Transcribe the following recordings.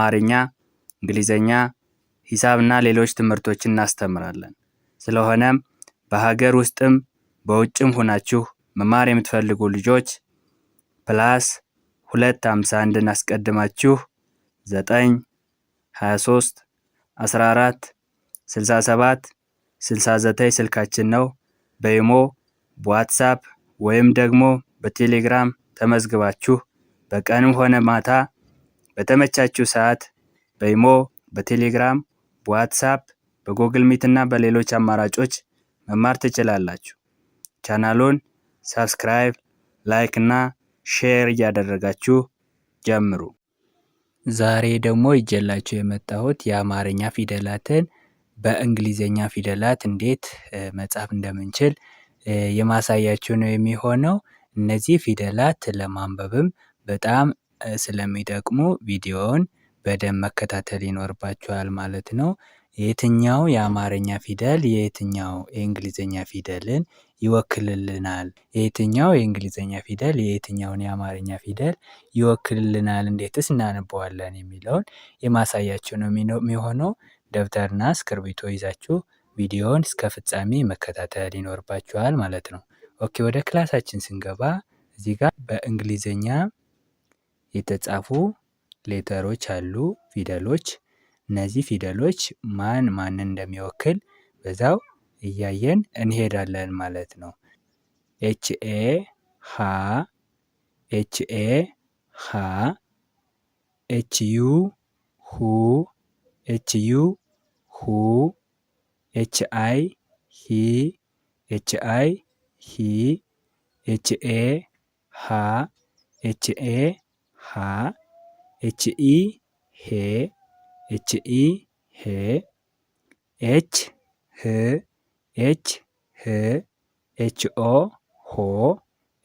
አማርኛ፣ እንግሊዘኛ፣ ሂሳብና ሌሎች ትምህርቶችን እናስተምራለን። ስለሆነም በሀገር ውስጥም በውጭም ሆናችሁ መማር የምትፈልጉ ልጆች +251ን አስቀድማችሁ 9 23 14 67 69 ስልካችን ነው። በኢሞ በዋትሳፕ ወይም ደግሞ በቴሌግራም ተመዝግባችሁ በቀንም ሆነ ማታ በተመቻችሁ ሰዓት በኢሞ፣ በቴሌግራም፣ በዋትሳፕ፣ በጎግል ሚት እና በሌሎች አማራጮች መማር ትችላላችሁ። ቻናሉን ሰብስክራይብ፣ ላይክ እና ሼር እያደረጋችሁ ጀምሩ። ዛሬ ደግሞ ይዤላችሁ የመጣሁት የአማርኛ ፊደላትን በእንግሊዘኛ ፊደላት እንዴት መጻፍ እንደምንችል የማሳያችሁ ነው የሚሆነው። እነዚህ ፊደላት ለማንበብም በጣም ስለሚጠቅሙ ቪዲዮውን በደንብ መከታተል ይኖርባችኋል ማለት ነው። የትኛው የአማርኛ ፊደል የየትኛው የእንግሊዘኛ ፊደልን ይወክልልናል? የየትኛው የእንግሊዘኛ ፊደል የየትኛውን የአማርኛ ፊደል ይወክልልናል? እንዴትስ እናነበዋለን? የሚለውን የማሳያችሁ ነው የሚሆነው። ደብተርና እስክርቢቶ ይዛችሁ ቪዲዮውን እስከ ፍጻሜ መከታተል ይኖርባችኋል ማለት ነው። ኦኬ፣ ወደ ክላሳችን ስንገባ እዚህ ጋር በእንግሊዘኛ የተጻፉ ሌተሮች አሉ፣ ፊደሎች። እነዚህ ፊደሎች ማን ማንን እንደሚወክል በዛው እያየን እንሄዳለን ማለት ነው። ኤችኤ ሃ፣ ኤችኤ ሃ፣ ኤችዩ ሁ፣ ኤችዩ ሁ፣ ኤችአይ ሂ፣ ኤችአይ ሂ፣ ኤችኤ ሃ፣ ኤችኤ ሃ፣ ኤችኢ ሄ፣ ኤችኢ ሄ፣ ኤች ህ፣ ኤች ህ፣ ኤችኦ ሆ፣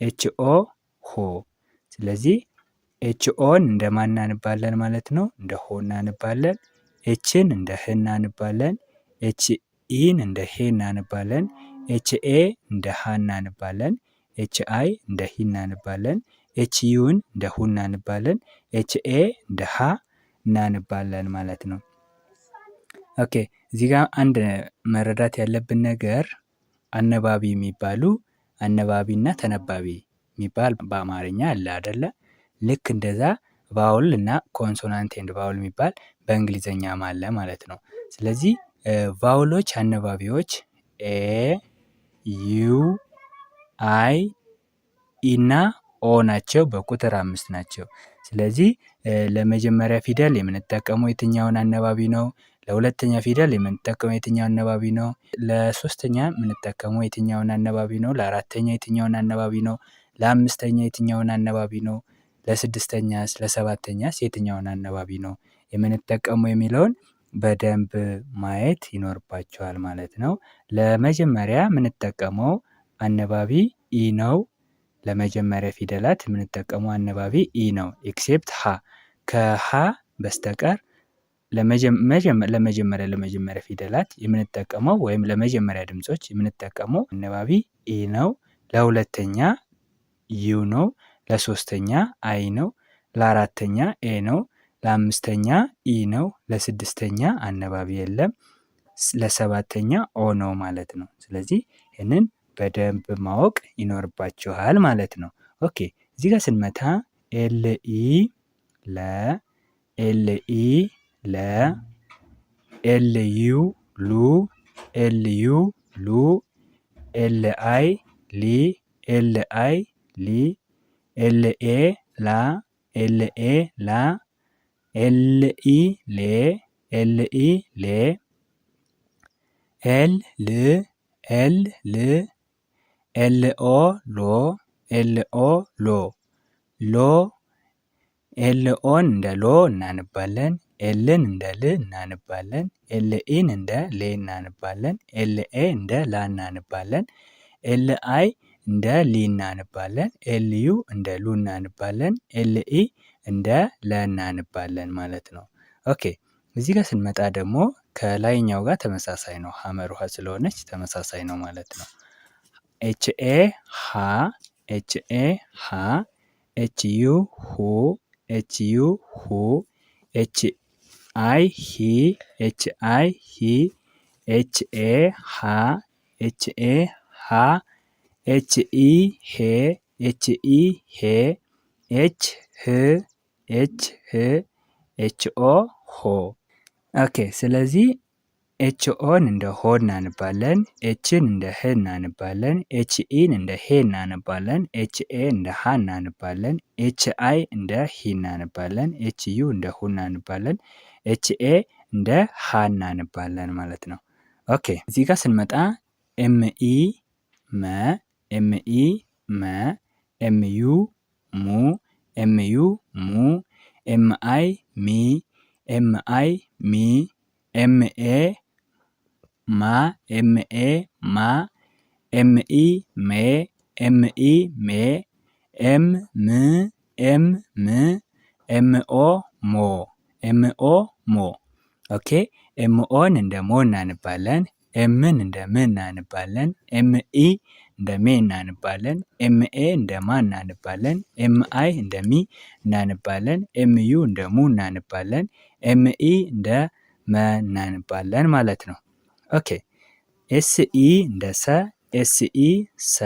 ኤችኦ ሆ። ስለዚህ ኤችኦን እንደ ማን እናነባለን ማለት ነው? እንደ ሆ እናነባለን። ኤችን እንደ ህ እናነባለን። ኤችኢን እንደ ሄ እናነባለን። ኤችኤ እንደ ሀ እናነባለን። ኤችአይ እንደ ሂ እናነባለን። ኤችዩን እንደ ሁ እናነባለን። ኤችኤ እንደ ሀ እናነባለን ማለት ነው። ኦኬ፣ እዚህ ጋር አንድ መረዳት ያለብን ነገር አነባቢ የሚባሉ አነባቢና ተነባቢ የሚባል በአማርኛ አለ አይደለ? ልክ እንደዛ ቫውል እና ኮንሶናንት ኤንድ ቫውል የሚባል በእንግሊዘኛም አለ ማለት ነው። ስለዚህ ቫውሎች አነባቢዎች ኤ፣ ዩ፣ አይ፣ ኢ እና ኦ ናቸው። በቁጥር 5 ናቸው። ስለዚህ ለመጀመሪያ ፊደል የምንጠቀመው የትኛውን አነባቢ ነው? ለሁለተኛ ፊደል የምንጠቀመው የትኛውን አነባቢ ነው? ለሶስተኛ የምንጠቀመው የትኛውን አነባቢ ነው? ለአራተኛ የትኛውን አነባቢ ነው? ለአምስተኛ የትኛውን አነባቢ ነው? ለስድስተኛስ፣ ለሰባተኛስ የትኛውን አነባቢ ነው የምንጠቀመው የሚለውን በደንብ ማየት ይኖርባቸዋል ማለት ነው። ለመጀመሪያ የምንጠቀመው አነባቢ ኢ ነው። ለመጀመሪያ ፊደላት የምንጠቀመው አነባቢ ኢ ነው። ኤክሴፕት ሀ፣ ከሀ በስተቀር ለመጀመሪያ ፊደላት የምንጠቀመው ወይም ለመጀመሪያ ድምጾች የምንጠቀመው አነባቢ ኢ ነው። ለሁለተኛ ዩ ነው። ለሶስተኛ አይ ነው። ለአራተኛ ኤ ነው። ለአምስተኛ ኢ ነው። ለስድስተኛ አነባቢ የለም። ለሰባተኛ ኦ ነው ማለት ነው። ስለዚህ ይህንን በደንብ ማወቅ ይኖርባችኋል ማለት ነው። ኦኬ፣ እዚህ ጋር ስንመታ ኤልኢ ለ፣ ኤልኢ ለ፣ ኤልዩ ሉ፣ ኤልዩ ሉ፣ ኤልአይ ሊ፣ ኤልአይ ሊ፣ ኤልኤ ላ፣ ኤልኤ ላ፣ ኤልኢ ሌ፣ ኤልኢ ሌ፣ ኤል ል፣ ኤል ል፣ ኤልኦ ሎ፣ ኤልኦ ሎ። ሎ ኤልኦን እንደ ሎ እናነባለን። ኤልን እንደ ል እናነባለን። ኤልኢን እንደ ሌ እናነባለን። ኤልኤ እንደ ላ እናነባለን። ኤልአይ እንደ ሊ እናነባለን። ኤልዩ እንደ ሉ እናነባለን። ኤልኢ እንደ ለ እናነባለን ማለት ነው። ኦኬ፣ እዚህ ጋር ስንመጣ ደግሞ ከላይኛው ጋር ተመሳሳይ ነው። ሀመር ውሃ ስለሆነች ተመሳሳይ ነው ማለት ነው። ኤችኤ ሃ፣ ኤችኤ ሃ፣ ኤችዩ ሁ፣ ኤችዩ ሁ፣ አይ ሂ ኤች አይ ሂ ኤች ኤ ሃ ኤች ኤ ሃ ኤች ኢ ሄ ኤች ኢ ሄ ኤች ህ ኤች ህ ኤች ኦ ሆ። ኦኬ ስለዚህ ኤች ኦን እንደ ሆ እናነባለን። ኤችን እንደ ህ እናነባለን። ኤች ኢን እንደ ሄ እናነባለን። ኤች ኤ እንደ ሀ እናነባለን። ኤች አይ እንደ ሂ እናነባለን። ኤች ዩ እንደ ሁ እናነባለን። ኤች ኤ እንደ ሀ እናነባለን ማለት ነው። ኦኬ እዚህ ጋር ስንመጣ ኤም ኢ መ፣ ኤም ኢ መ፣ ኤም ዩ ሙ፣ ኤም ዩ ሙ፣ ኤም አይ ሚ፣ ኤም አይ ሚ፣ ኤም ኤ ማ፣ ኤም ኤ ማ፣ ኤም ኢ ሜ፣ ኤም ኢ ሜ፣ ኤም ም፣ ኤም ም፣ ኤም ኦ ሞ፣ ኤም ኦ ሞ። ኦኬ ኤም ኦን እንደ ሞ እናነባለን። ኤምን እንደ ም እናነባለን። ኤም ኢ እንደ ሜ እናነባለን። ኤም ኤ እንደ ማ እናነባለን። ኤም አይ እንደ ሚ እናነባለን። ኤም ዩ እንደ ሙ እናነባለን። ኤም ኢ እንደ መ እናነባለን ማለት ነው። ኦኬ ኤስ ኢ እንደ ሰ፣ ኤስ ኢ ሰ፣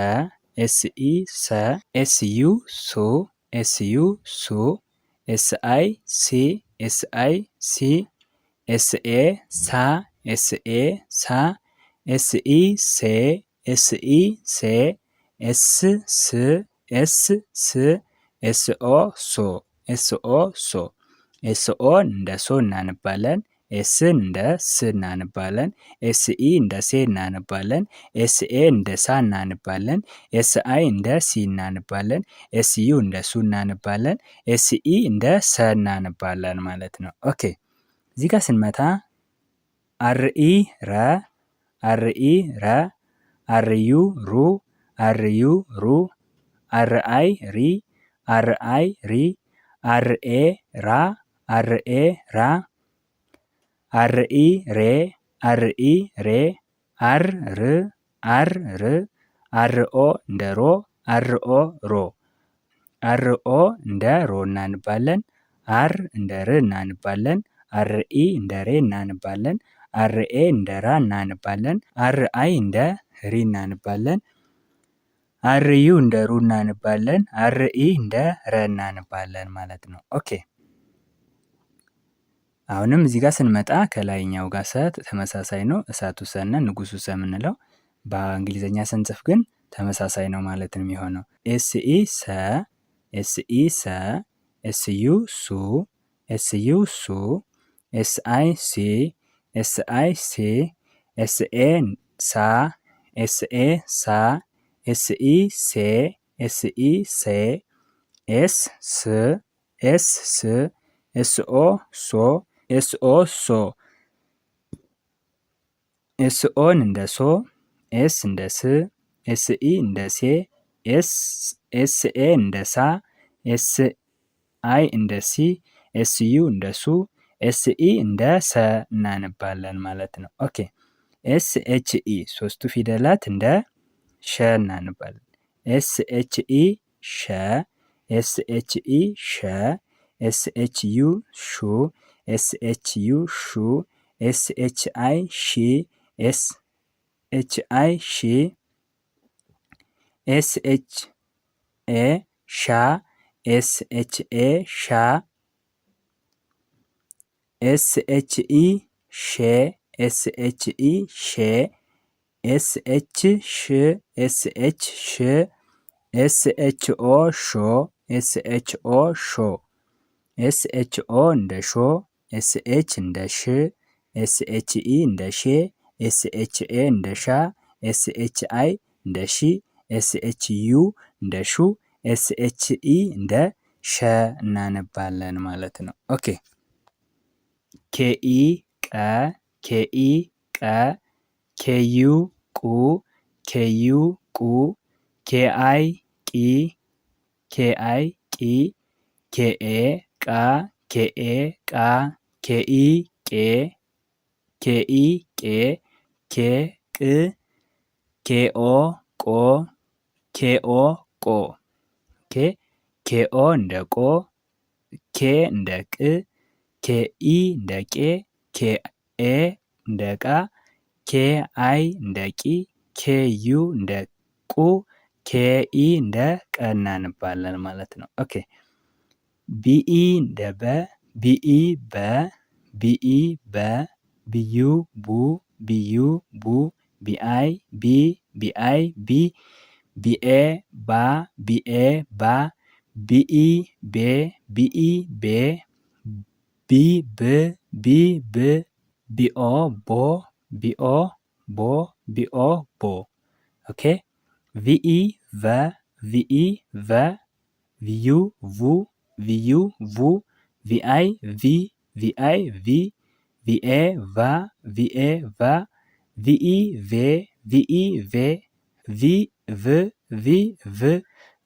ኤስ ኢ ሰ፣ ኤስ ዩ ሱ፣ ኤስ ዩ ሱ፣ ኤስ አይ ሲ፣ ኤስ አይ ሲ፣ ኤስ ኤ ሳ፣ ኤስ ኤ ሳ፣ ኤስ ኢ ሴ፣ ኤስ ኢ ሴ፣ ኤስ ስ፣ ኤስ ስ፣ ኤስ ኦ ሶ፣ ኤስ ኦ ሶ። ኤስ ኦን እንደ ሶ እናነባለን። ኤስን እንደ ስ እናነባለን። ኤስ ኢ እንደ ሴ እናነባለን። ኤስ ኤ እንደ ሳ እናነባለን። ኤስ አይ እንደ ሲ እናነባለን። ኤስ ዩ እንደ ሱ እናነባለን። ኤስ ኢ እንደ ሰ እናነባለን ማለት ነው። ኦኬ እዚህ ጋር ስንመታ አር ኢ ረ፣ አር ኢ ረ፣ አር ዩ ሩ፣ አር ዩ ሩ፣ አር አይ ሪ፣ አር አይ ሪ፣ አር ኤ ራ፣ አር ኤ ራ፣ አር ኢ ሬ፣ አር ኢ ሬ፣ አር ር፣ አር ር፣ አር ኦ እንደ ሮ፣ አር ኦ ሮ። አር ኦ እንደ ሮ እናንባለን። አር እንደ ር እናንባለን። አር ኢ እንደ ሬ እናንባለን። አር ኤ እንደ ራ እናንባለን። አር አይ እንደ ሪ እናንባለን። አር ዩ እንደ ሩ እናንባለን። አር ኢ እንደ ረ እናንባለን ማለት ነው። ኦኬ አሁንም እዚህ ጋር ስንመጣ ከላይኛው ጋር ሰ ተመሳሳይ ነው። እሳቱ ሰና ንጉሱ ሰ የምንለው በእንግሊዝኛ ስንጽፍ ግን ተመሳሳይ ነው ማለት ነው የሚሆነው። ኤስ ኢ ሰ፣ ኤስ ኢ ሰ፣ ኤስ ዩ ሱ፣ ኤስ ዩ ሱ፣ ኤስ አይ ሲ፣ ኤስ አይ ሲ፣ ኤስ ኤ ሳ፣ ኤስ ኤ ሳ፣ ኤስ ኢ ሴ፣ ኤስ ኢ ሴ፣ ኤስ ስ፣ ኤስ ስ፣ ኤስ ኦ ሶ፣ ኤስ ኦ ሶ። ኤስ ኦን እንደ ሶ፣ ኤስ እንደ ስ፣ ኤስ ኢ እንደ ሴ፣ ኤስ ኤ እንደ ሳ፣ ኤስ አይ እንደ ሲ፣ ኤስ ዩ እንደ ሱ፣ ኤስ ኢ እንደ ሰ እናነባለን ማለት ነው። ኦኬ ኤስ ኤች ኢ ሶስቱ ፊደላት እንደ ሸ እናነባለን። ኤስ ኤች ኢ ሸ፣ ኤስ ኤች ኢ ሸ፣ ኤስ ኤች ዩ ሹ፣ ኤስ ኤች ዩ ሹ፣ ኤስ ኤች አይ ሺ፣ ኤስ ኤች አይ ሺ፣ ኤስ ኤች ኤ ሻ፣ ኤስ ኤች ኤ ሻ፣ ኤስ ኤች ኢ ሼ፣ ኤስ ኤች ኢ ሼ፣ ኤስ ኤች ሽ፣ ኤስ ኤች ሽ፣ ኤስ ኤች ኦ ሾ፣ ኤስ ኤች ኦ ሾ። ኤስ ኤች ኦ እንደ ሾ፣ ኤስ ኤች እንደ ሽ፣ ኤስ ኤች ኢ እንደ ሼ፣ ኤስ ኤች ኤ እንደ ሻ፣ ኤስ ኤች አይ እንደ ሺ፣ ኤስ ኤች ዩ እንደ ሹ፣ ኤስ ኤች ኢ እንደ ሸ እናነባለን ማለት ነው። ኦኬ ኬኢ ቀ፣ ኬኢ ቀ፣ ኬዩ ቁ፣ ኬዩ ቁ፣ ኬአይ ቂ፣ ኬአይ ቂ፣ ኬኤ ቃ፣ ኬኤ ቃ፣ ኬኢ ቄ፣ ኬኢ ቄ፣ ኬቅ፣ ኬኦ ቆ፣ ኬኦ ቆ። ኬኦ እንደ ቆ፣ ኬ እንደ ቅ፣ ኬኢ እንደ ቄ፣ ኬኤ እንደ ቃ፣ ኬአይ እንደ ቂ፣ ኬዩ እንደ ቁ፣ ኬኢ እንደ ቀ እናነባለን ማለት ነው። ኦኬ ቢኢ እንደ በ፣ ቢኢ በ፣ ቢኢ በ፣ ቢዩ ቡ፣ ቢዩ ቡ፣ ቢአይ ቢ፣ ቢአይ ቢ፣ ቢኤ ባ፣ ቢኤ ባ፣ ቢኢ ቤ፣ ቢኢ ቤ፣ ቢብ ቢ ብ፣ ቢኦ ቦ፣ ቢኦ ቦ፣ ቢኦ ቦ። ኦኬ ቪኢ ቨ፣ ቪኢ ቨ፣ ቪዩ ቡ፣ ቪዩ ቡ፣ ቪአይ ቪ፣ ቪአይ ቪ፣ ቪኤ ቫ፣ ቪኤ ቫ፣ ቪኢ ቬ፣ ቪኢ ቬ፣ ቪ ቭ፣ ቪ ቭ፣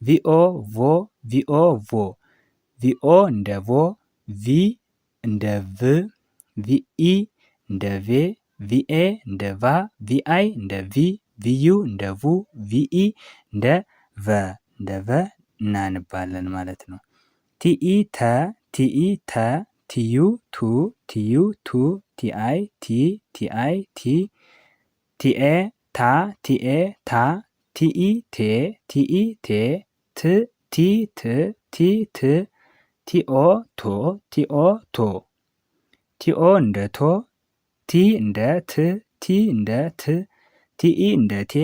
ቪኦ ቮ፣ ቪኦ ቮ፣ ቪኦ እንደ ቮ፣ ቪ እንደ ቭ፣ ቪኢ እንደ ቬ፣ ቪኤ እንደ ቫ፣ ቪአይ እንደ ቪ፣ ቪዩ እንደ ቡ፣ ቪኢ እንደ ቨ እናነባለን ማለት ነው። ቲኢ ተ፣ ቲኢ ተ፣ ቲዩ ቱ፣ ቲዩ ቱ፣ ቲአይ ቲ፣ ቲአይ ቲ፣ ቲኤ ታ፣ ቲኤ ታ፣ ቲኢ ቴ፣ ቲኢ ቴ፣ ት ቲ ት፣ ቲ ት፣ ቲኦ ቶ፣ ቲኦ ቶ፣ ቲኦ እንደ ቶ፣ ቲ እንደ ት፣ ቲ እንደ ት፣ ቲኢ እንደ ቴ፣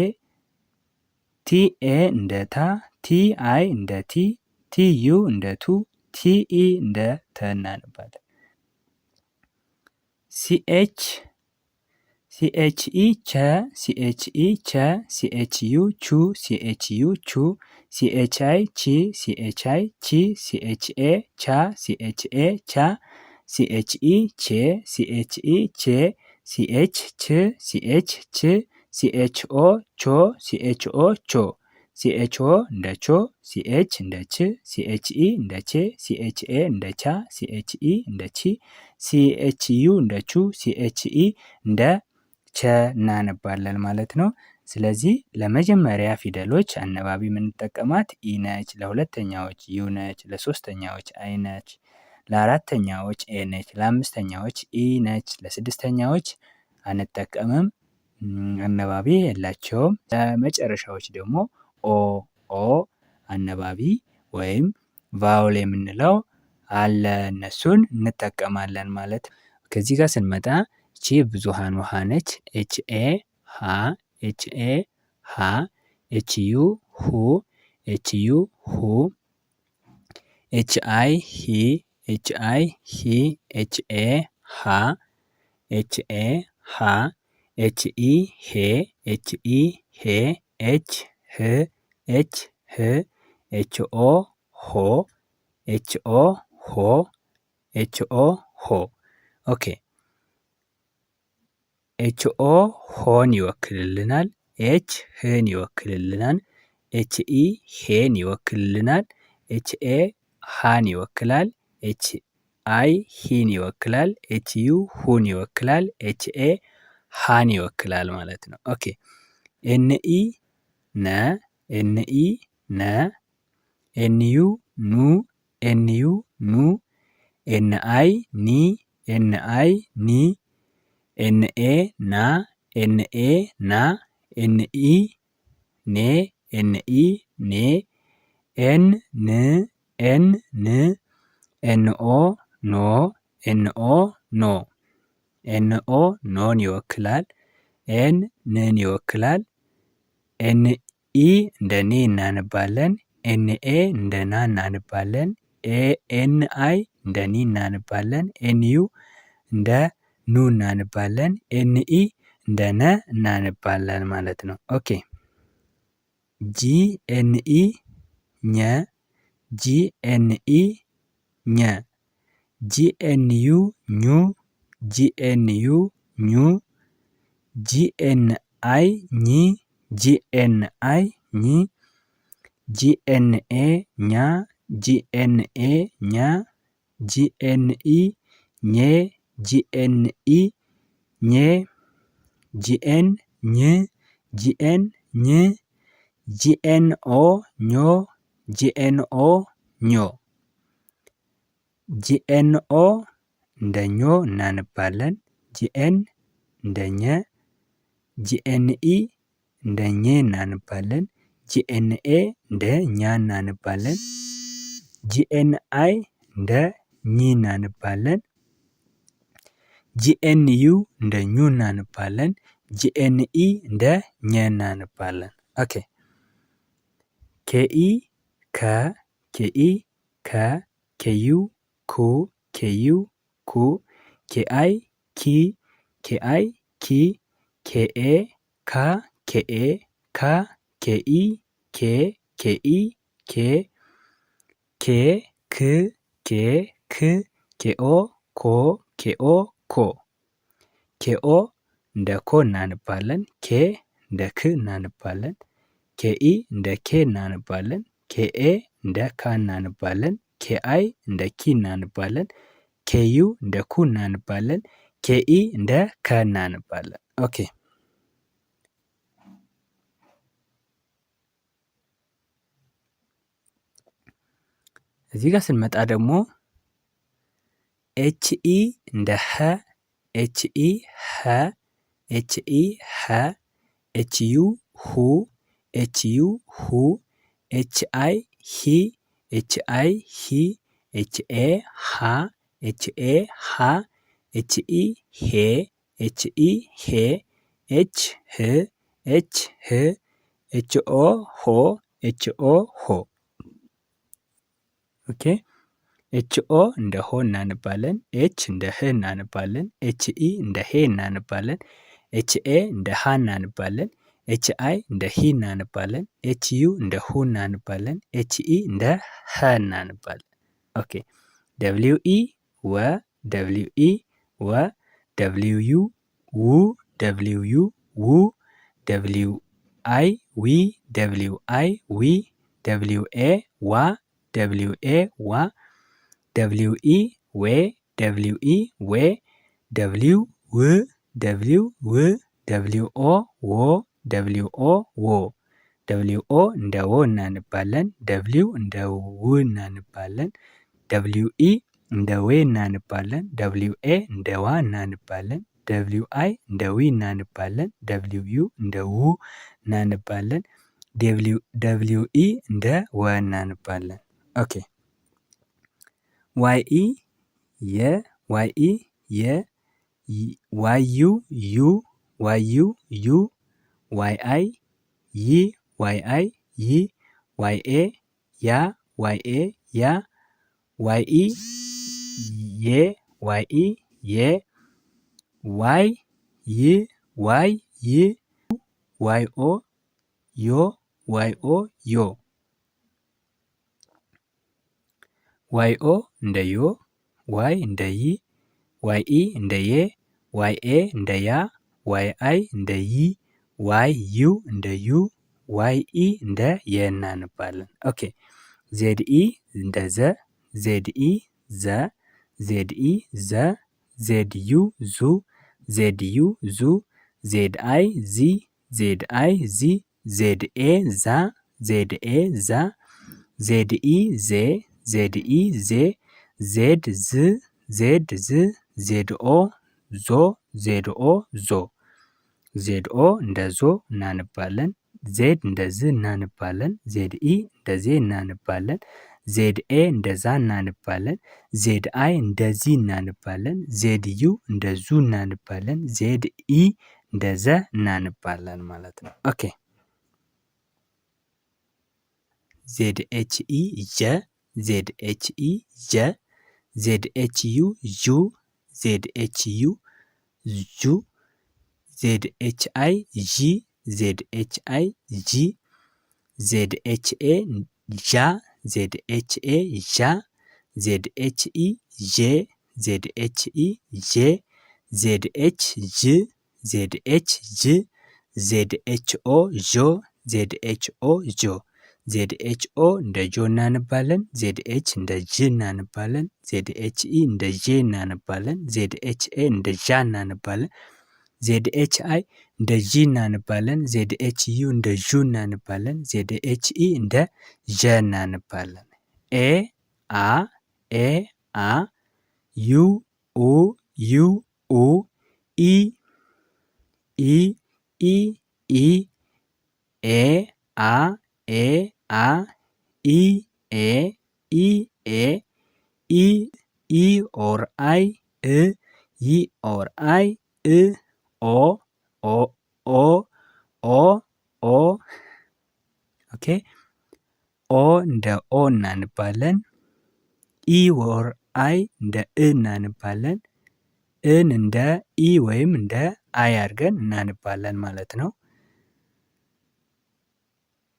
ቲኤ እንደ ታ፣ ቲአይ እንደ ቲ፣ ቲዩ እንደ ቱ፣ ቲኢ እንደ ተ እናነባለን። ሲኤች፣ ሲኤችኢ ቸ፣ ሲኤችኢ ቸ፣ ሲኤችዩ ቹ፣ ሲኤችዩ ቹ፣ ሲኤችአይ ቺ፣ ሲኤችአይ ቺ፣ ሲኤችኤ ቻ፣ ሲኤችኤ ቻ፣ ሲኤችኢ ቼ፣ ሲኤችኢ ቼ፣ ሲኤች ች፣ ሲኤች ች፣ ሲኤችኦ ቾ፣ ሲኤችኦ ቾ፣ ሲኤችኦ እንደ ቾ፣ ሲኤች እንደ ች፣ ሲኤችኢ እንደ ቼ፣ ሲኤችኤ እንደ ቻ፣ ሲኤችኢ እንደ ቺ፣ ሲኤችዩ እንደ ቹ፣ ሲኤችኢ እንደ ቸ እናነባለን ማለት ነው። ስለዚህ ለመጀመሪያ ፊደሎች አነባቢ የምንጠቀማት ኢ ነች፣ ለሁለተኛዎች ዩ ነች፣ ለሶስተኛዎች አይ ነች፣ ለአራተኛዎች ኤ ነች፣ ለአምስተኛዎች ኢ ነች፣ ለስድስተኛዎች አንጠቀምም፣ አነባቢ የላቸውም። ለመጨረሻዎች ደግሞ ኦ አነባቢ ወይም ቫውል የምንለው አለ፣ እነሱን እንጠቀማለን ማለት። ከዚህ ጋር ስንመጣ እቺ ብዙሃን ውሃ ነች። ኤችኤ ሃ፣ ኤችኤ ሃ፣ ኤችዩ ሁ፣ ኤችዩ ሁ፣ ኤችአይ ሂ፣ ኤችአይ ሂ፣ ኤችኤ ሃ፣ ኤችኤ ሃ፣ ኤችኢ ሄ፣ ኤችኢ ሄ፣ ኤች ህ፣ ኤች ህ፣ ኤችኦ ሆ፣ ኤችኦ ሆ፣ ኤችኦ ሆ። ኦኬ ኤችኦ ሆን ይወክልልናል። ኤች ህን ይወክልልናል። ኤችኢ ሄን ይወክልልናል። ኤችኤ ሃን ይወክላል። ኤች አይ ሂን ይወክላል። ኤችዩ ሁን ይወክላል። ኤችኤ ሃን ይወክላል ማለት ነው። ኦኬ ኤንኢ ነ፣ ኤንኢ ነ፣ ኤንዩ ኑ፣ ኤንዩ ኑ፣ ኤንአይ ኒ፣ ኤንአይ ኒ፣ ኤንኤ ና፣ ኤንኤ ና፣ ኤንኢ ኔ፣ ኤንኢ ኔ፣ ኤን ን፣ ኤን ን፣ ኤንኦ ኖ፣ ኤንኦ ኖ፣ ኤንኦ ኖን ይወክላል። ኤን ንን ይወክላል። ኤንኢ እንደ ኔ እናነባለን። ኤንኤ እንደ ና እናነባለን። ኤንአይ እንደ ኒ እናነባለን። ኤንዩ እንደ ኑ እናነባለን። ኤንኢ እንደ ነ እናነባለን ማለት ነው። ኦኬ ጂኤንኢ ኘ፣ ጂኤንኢ ኘ፣ ጂኤንዩ ኙ፣ ጂኤንዩ ኙ፣ ጂኤንአይ ኝ፣ ጂኤንአይ ኝ፣ ጂኤንኤ ኛ፣ ጂኤንኤ ኛ፣ ጂኤንኢ ኘ፣ ጂኤንኢ ኘ፣ ጂኤን ኝ፣ ጂኤን ኝ፣ ጂኤንኦ ኞ፣ ጂኤንኦ ኞ። ጂኤንኦ እንደ ኞ እናነባለን። ጂኤን እንደ ኘ፣ ጂኤንኢ እንደ ኘ እናነባለን። ጂኤንኤ እንደ ኛ እናነባለን። ጂኤንአይ እንደ ኝ እናነባለን። ጂኤንዩ እንደ ኙ እናነባለን። ጂኤንኢ እንደ ኘ እናነባለን። ኦኬ ኬኢ ከ፣ ኬኢ ከ፣ ኬዩ ኩ፣ ኬዩ ኩ፣ ኬአይ ኪ፣ ኬአይ ኪ፣ ኬኤ ካ፣ ኬኤ ካ፣ ኬኢ ኬ፣ ኬኢ ኬ፣ ኬ ክ፣ ኬ ክ፣ ኬኦ ኮ፣ ኬኦ ኮ። ኬኦ እንደ ኮ እናነባለን። ኬ እንደ ክ እናነባለን። ኬኢ እንደ ኬ እናነባለን። ኬኤ እንደ ካ እናነባለን። ኬአይ እንደ ኪ እናነባለን። ኬዩ እንደ ኩ እናነባለን። ኬኢ እንደ ከ እናነባለን። ኦኬ እዚህ ጋር ስንመጣ ደግሞ ኤችኢ እንደ ሀ፣ ኤችኢ ሀ፣ ኤችኢ ሀ፣ ኤችዩ ሁ፣ ኤችዩ ሁ፣ ኤችአይ ሂ፣ ኤችአይ ሂ፣ ኤችኤ ሃ፣ ኤችኤ ሃ፣ ኤችኢ ሄ፣ ኤችኢ ሄ፣ ኤች ህ፣ ኤች ህ፣ ኤችኦ ሆ፣ ኤችኦ ሆ። ኦኬ ኤችኦ እንደ ሆ እናነባለን። ኤች እንደ ህ እናነባለን። ኤችኢ እንደ ሄ እናነባለን። ኤችኤ እንደ ሃ እናነባለን። ኤችአይ እንደ ሂ እናነባለን። ኤችዩ እንደ ሁ እናነባለን። ኤችኢ እንደ ኸ እናነባለን። ኦኬ ደብሊውኢ ወ፣ ደብሊውኢ ወ፣ ደብሊውዩ ው፣ ደብሊውዩ ው፣ ደብሊውአይ ዊ፣ ደብሊውአይ ዊ፣ ደብሊውኤ ዋ፣ ደብሊውኤ ዋ፣ ደብሊውኢ ዌ፣ ደብሊውኢ ዌ፣ ደብሊው ው፣ ደብሊው ው፣ ደብሊውኦ ዎ፣ ደብሊውኦ ዎ። ደብሊውኦ እንደ ዎ እናነባለን። ደብሊው እንደ ው እናነባለን። ደብሊውኢ እንደ ዌ እናነባለን። ደብሊውኤ እንደ ዋ እናነባለን። ደብሊውአይ እንደ ዊ እናነባለን። ደብሊውዩ እንደ ው እናነባለን። ደብሊውኢ እንደ ወ እናነባለን። ኦኬ ዋይኢ የ፣ ዋይኢ የ፣ ዋዩ ዩ፣ ዋዩ ዩ፣ ዋይአይ ይ፣ ዋይአይ ይ፣ ዋይኤ ያ፣ ዋይኤ ያ፣ ዋይኢ ዬ፣ ዋይኢ የ፣ ዋይ ይ፣ ዋይ ይ፣ ዋይኦ ዮ፣ ዋይኦ ዮ። ዋይኦ እንደ ዮ፣ ዋይ እንደ ይ፣ ዋይኢ እንደ የ፣ ዋይኤ እንደ ያ፣ ዋይአይ እንደ ይ፣ ዋይዩ እንደ ዩ፣ ዋይኢ እንደ የ እናነባለን። ኦኬ ዜድኢ እንደ ዘ፣ ዜድኢ ዘ፣ ዜድኢ ዘ፣ ዜድዩ ዙ፣ ዜድዩ ዙ፣ ዜድአይ ዚ፣ ዜድአይ ዚ፣ ዜድኤ ዛ፣ ዜድኤ ዛ፣ ዜድኢ ዜ፣ ዜድኢ ዜ፣ ዜድ ዝ፣ ዜድ ዝ፣ ዜድኦ ዞ፣ ዜድኦ ዞ። ዜድኦ እንደ ዞ እናነባለን። ዜድ እንደ ዝ እናነባለን። ዜድኢ እንደ ዜ እናነባለን። ዜድኤ እንደ ዛ እናነባለን። ዜድአይ እንደ ዚ እናነባለን። ዜድዩ እንደ ዙ እናነባለን። ዜድኢ እንደ ዘ እናነባለን ማለት ነው። ኦኬ ዜድኤችኢ ጀ፣ ዜድኤችኢ ጀ፣ ዜድኤችዩ ዡ፣ ዜድኤችዩ ጁ፣ ዜድኤችአይ ዢ፣ ዜድኤችአይ ጂ፣ ዜድኤችኤ ዣ፣ ዜድኤችኤ ዣ፣ ዜድኤችኢ ዤ፣ ዜድኤችኢ ዤ፣ ዜድኤች ዥ፣ ዜድኤች ዥ፣ ዜድኤችኦ ዦ፣ ዜድኤችኦ ጆ። ዜድኤችኦ እንደ ጆ እናነባለን። ዜድኤች እንደ ጅ እናነባለን። ዜድኤችኢ እንደ ዤ እናነባለን። ዜድኤችኤ እንደ ዣ እናነባለን። ዜድኤችአይ እንደ ዢ እናነባለን። ዜድኤችዩ እንደ ዡ እናነባለን። ዜድኤችኢ እንደ ዠ እናነባለን። ኤ አ፣ ኤ አ፣ ዩ ኡ፣ ኡ ዩ ኡ ኢ ኢ ኢ ኢ ኤ አ ኤ አ ኢ ኤ ኢ ኤ ኢ ኢ ኦር አይ እ ይ ኦር አይ እ ኦ ኦ ኦ ኦ ኦ ኦኬ ኦ እንደ ኦ እናነባለን። ኢ ወር አይ እንደ እ እናነባለን። እን እንደ ኢ ወይም እንደ አይ አድርገን እናነባለን ማለት ነው።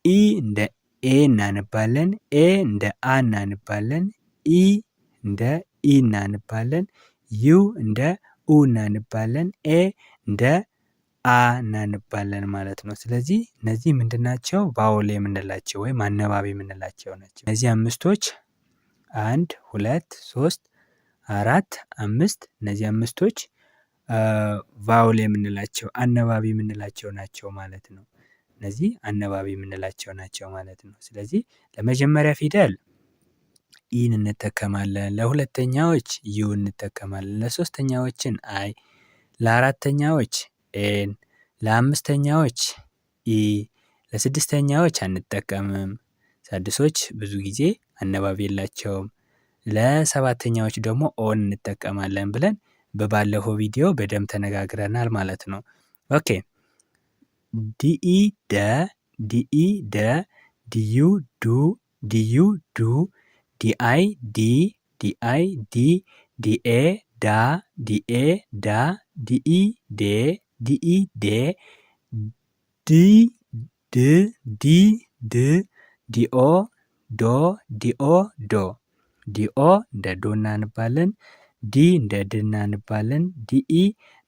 ኢ እንደ ኤ እናነባለን። ኤ እንደ አ እናነባለን። ኢ እንደ ኢ እናነባለን። ዩ እንደ ኡ እናነባለን። ኤ እንደ አ እናነባለን ማለት ነው። ስለዚህ እነዚህ ምንድን ናቸው? ቫወል የምንላቸው ወይም አነባቢ የምንላቸው ናቸው። እነዚህ አምስቶች 1 2 3 4 5 እነዚህ አምስቶች ቫወል የምንላቸው አነባቢ የምንላቸው ናቸው ማለት ነው። እነዚህ አነባቢ የምንላቸው ናቸው ማለት ነው። ስለዚህ ለመጀመሪያ ፊደል ኢን እንጠቀማለን። ለሁለተኛዎች ዩ እንጠቀማለን። ለሶስተኛዎችን አይ፣ ለአራተኛዎች ኤን፣ ለአምስተኛዎች ኢ፣ ለስድስተኛዎች አንጠቀምም። ሳድሶች ብዙ ጊዜ አነባቢ የላቸውም። ለሰባተኛዎች ደግሞ ኦን እንጠቀማለን ብለን በባለፈው ቪዲዮ በደንብ ተነጋግረናል ማለት ነው። ኦኬ ዲኢ ደ፣ ዲኢ ደ፣ ዲዩ ዱ፣ ዲዩ ዱ፣ ዲአይ ዲ፣ ዲአይ ዲ፣ ዲኤ ዳ፣ ዲኤ ዳ፣ ዲኢ ዴ፣ ዲኢ ዴ፣ ዲ ድ፣ ዲ ድ፣ ዲኦ ዶ፣ ዲኦ ዶ። ዲኦ እንደ ዶ እናነባለን። ዲ እንደ ድ እናነባለን። ዲኢ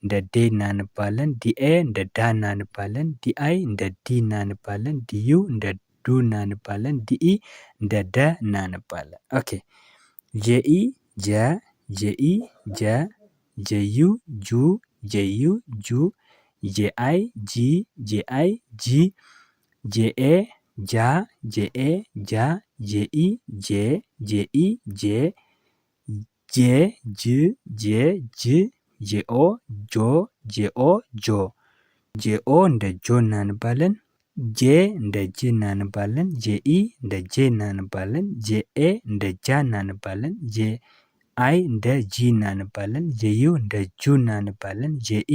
እንደ ዴ እናነባለን። ዲኤ እንደ ዳ እናነባለን። ዲአይ እንደ ዲ እናነባለን። ዲዩ እንደ ዱ እናነባለን። ዲኢ እንደ ደ እናነባለን። ኦኬ ጄኢ ጀ፣ ጄኢ ጀ፣ ጄዩ ጁ፣ ጄዩ ጁ፣ ጄአይ ጂ፣ ጄአይ ጂ፣ ጄኤ ጃ፣ ጄኤ ጃ፣ ጄኢ ጄ፣ ጄኢ ጄ፣ ጄ ጅ፣ ጄ ጅ፣ ጄኦ ጆ፣ ጄኦ ጆ። ጄኦ እንደ ጆ እናነባለን። ጄ እንደ ጅ እናነባለን። ጄኢ እንደ ጄ እናነባለን። ጄኤ እንደ ጃ እናነባለን። ጄአይ እንደ ጂ እናነባለን። ጄዩ እንደ ጁ እናነባለን። ጄኢ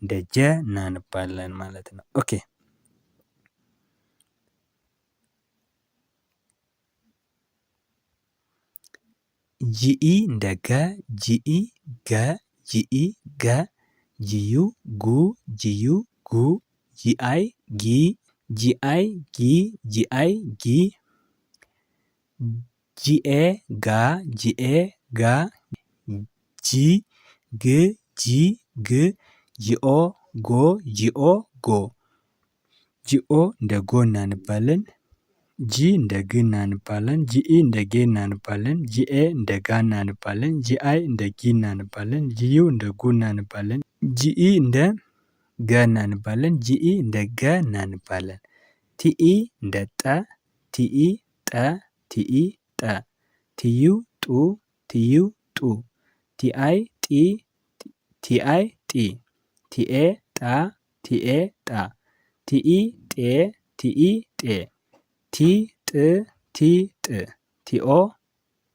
እንደ ጀ እናነባለን ማለት ነው። ኦኬ ጂኢ እንደ ገ፣ ጂኢ ገ፣ ጂኢ ገ፣ ጂዩ ጉ፣ ጂዩ ጉ፣ ጂአይ ጊ፣ ጂአይ ጊ፣ ጂአይ ጊ፣ ጂኤ ጋ፣ ጂኤ ጋ፣ ጂ ግ፣ ጂ ግ፣ ጂኦ ጎ፣ ጂኦ ጎ። ጂኦ እንደ ጎ እናነባለን። ጂ እንደ ግ እናነባለን። ጂኢ እንደ ጌ እናነባለን። ጂኤ እንደ ጋ እናነባለን። ጂአይ እንደ ጊ እናነባለን። ጂዩ እንደ ጉ እናነባለን። ጂኢ እንደ ገ እናነባለን። ጂኢ እንደ ገ እናነባለን። ቲኢ እንደ ጠ፣ ቲኢ ጠ፣ ቲኢ ጠ። ቲዩ ጡ፣ ቲዩ ጡ። ቲአይ ጢ፣ ቲአይ ጢ። ቲኤ ጣ፣ ቲኤ ጣ። ቲኢ ጤ፣ ቲኢ ጤ። ቲ ጥ፣ ቲ ጥ። ቲኦ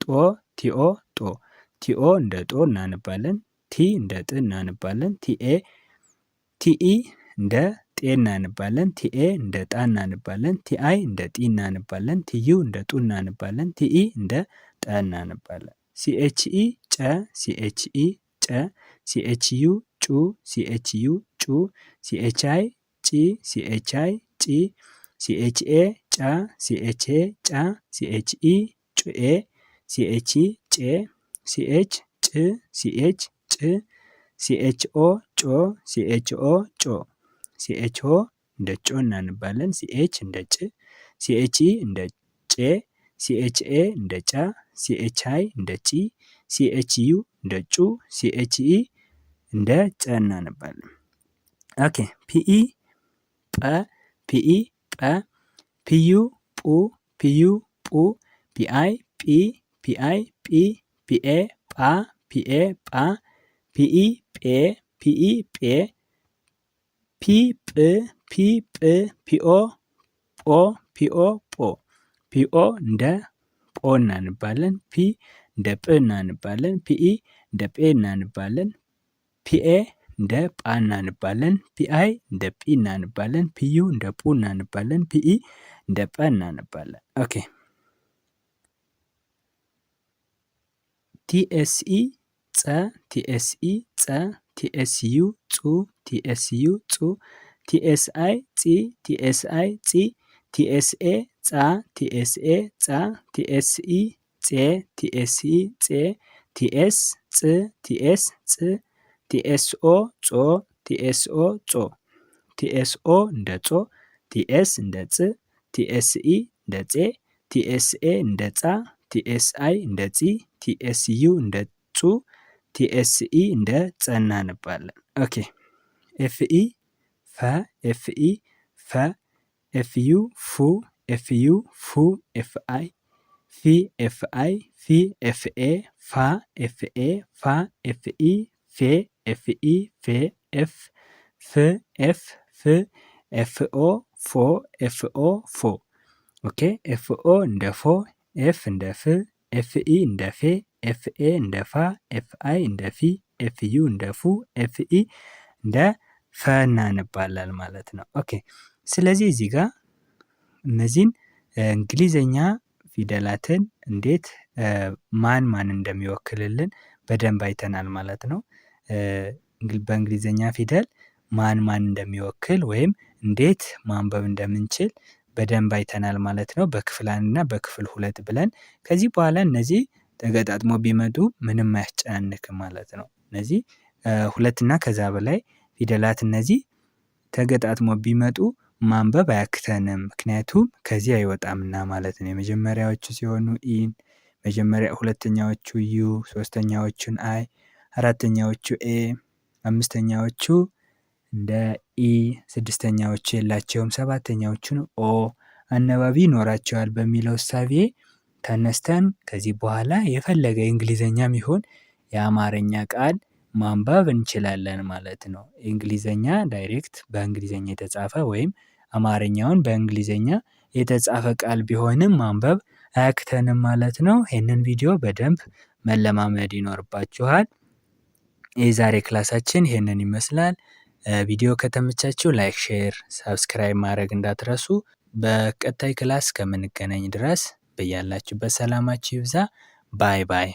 ጦ፣ ቲኦ ጦ። ቲኦ እንደ ጦ እናነባለን። ቲ እንደ ጥ እናነባለን። ቲኢ እንደ ጤ እናነባለን። ቲኤ እንደ ጣ እናነባለን። ቲአይ እንደ ጢ እናነባለን። ቲዩ እንደ ጡ እናነባለን። ቲኢ እንደ ጠ እናነባለን። ሲኤችኢ ጨ፣ ሲኤችኢ ጨ፣ ሲኤችዩ ጩ፣ ሲኤችዩ ጩ፣ ሲኤችአይ ጪ፣ ሲኤችአይ ጪ፣ ሲኤችኤ ጫ፣ ሲኤችኤ ጫ፣ ሲኤችኢ ጩኤ፣ ሲኤችኢ ጬ፣ ሲኤች ጭ፣ ሲኤች ጭ፣ ሲኤችኦ ጮ፣ ሲኤችኦ ጮ። ሲኤችኦ እንደ ጮ እናነባለን። ሲኤች እንደ ጭ፣ ሲኤችኢ እንደ ጬ፣ ሲኤችኤ እንደ ጫ፣ ሲኤችአይ እንደ ጪ፣ ሲኤችዩ እንደ ጩ፣ ሲኤችኢ እንደ ጨ እናነባለን። ኦኬ ፒኢ ጰ፣ ፒኢ ጰ፣ ፒዩ ጱ፣ ፒዩ ጱ፣ ፒአይ ጲ፣ ፒአይ ጲ፣ ፒኤ ጳ፣ ፒኤ ጳ፣ ፒኢ ጴ ፒኢ ጴ ፒ ጵ ፒ ጵ ፒኦ ጶ ፒኦ ጶ ፒኦ እንደ ጶ እናንባለን። ፒ እንደ ጵ እናንባለን። ፒኢ እንደ ጴ እናንባለን። ፒኤ እንደ ጳ እናንባለን። ፒአይ እንደ ጲ እናንባለን። ፒዩ እንደ ፑ እናንባለን። ፒኢ እንደ ጰ እናንባለን። ኦኬ ቲኤስኢ ጸ ቲኤስኢ ጸ ቲኤስዩ ጹ ቲኤስዩ ጹ ቲኤስአይ ጺ ቲኤስአይ ጺ ቲኤስኤ ጻ ቲኤስኤ ጻ ቲኤስኢ ጼ ቲኤስኢ ጼ ቲኤስ ጽ ቲኤስ ጽ ቲኤስኦ ጾ ቲኤስኦ ጾ ቲኤስኦ እንደ ጾ ቲኤስ እንደ ጽ ቲኤስኢ እንደ ጼ ቲኤስኤ እንደ ጻ ቲኤስአይ እንደ ጺ ቲኤስዩ እንደ ጹ ቲኤስኢ እንደ ጸ እናነባለን። ኦኬ ኤፍኢ ፈ ኤፍኢ ፈ ኤፍዩ ፉ ኤፍዩ ፉ ኤፍአይ ፊ ኤፍአይ ፊ ኤፍኤ ፋ ኤፍኤ ፋ ኤፍኢ ፌ ኤፍኢ ፌ ኤፍ ፍ ኤፍ ፍ ኤፍኦ ፎ ኤፍኦ ፎ ኦኬ ኤፍኦ እንደ ፎ ኤፍ እንደ ፍ ኤፍኢ እንደ ፌ ኤፍኤ እንደ ፋ ኤፍአይ እንደ ፊ ኤፍዩ እንደ ፉ ኤፍኢ እንደ ፈ እናነባለን ማለት ነው። ኦኬ ስለዚህ እዚህ ጋር እነዚህን እንግሊዘኛ ፊደላትን እንዴት ማን እንደሚወክልልን በደንብ አይተናል ማለት ነው። በእንግሊዘኛ ፊደል ማን እንደሚወክል ወይም እንዴት ማንበብ እንደምንችል በደንብ አይተናል ማለት ነው። በክፍል 1 እና በክፍል 2 ብለን ከዚህ በኋላ እነዚህ ተገጣጥሞ ቢመጡ ምንም አያስጨናንቅም ማለት ነው። እነዚህ 2 እና ከዛ በላይ ፊደላት እነዚህ ተገጣጥሞ ቢመጡ ማንበብ አያክተንም፣ ምክንያቱም ከዚህ አይወጣምና ማለት ነው። የመጀመሪያዎቹ ሲሆኑ ኢን፣ ሁለተኛዎቹ ዩ፣ ሶስተኛዎቹን አይ፣ አራተኛዎቹ ኤ፣ አምስተኛዎቹ እንደ ኢ፣ ስድስተኛዎቹ የላቸውም፣ ሰባተኛዎቹን ኦ አነባቢ ይኖራቸዋል በሚለው እሳቤ ተነስተን ከዚህ በኋላ የፈለገ የእንግሊዘኛም ይሁን የአማርኛ ቃል ማንበብ እንችላለን ማለት ነው። እንግሊዘኛ ዳይሬክት በእንግሊዘኛ የተጻፈ ወይም አማርኛውን በእንግሊዘኛ የተጻፈ ቃል ቢሆንም ማንበብ አያክተንም ማለት ነው። ይህንን ቪዲዮ በደንብ መለማመድ ይኖርባችኋል። የዛሬ ክላሳችን ይህንን ይመስላል። ቪዲዮ ከተመቻችሁ ላይክ፣ ሼር፣ ሳብስክራይብ ማድረግ እንዳትረሱ። በቀጣይ ክላስ ከምንገናኝ ድረስ በያላችሁበት ሰላማችሁ ይብዛ። ባይ ባይ።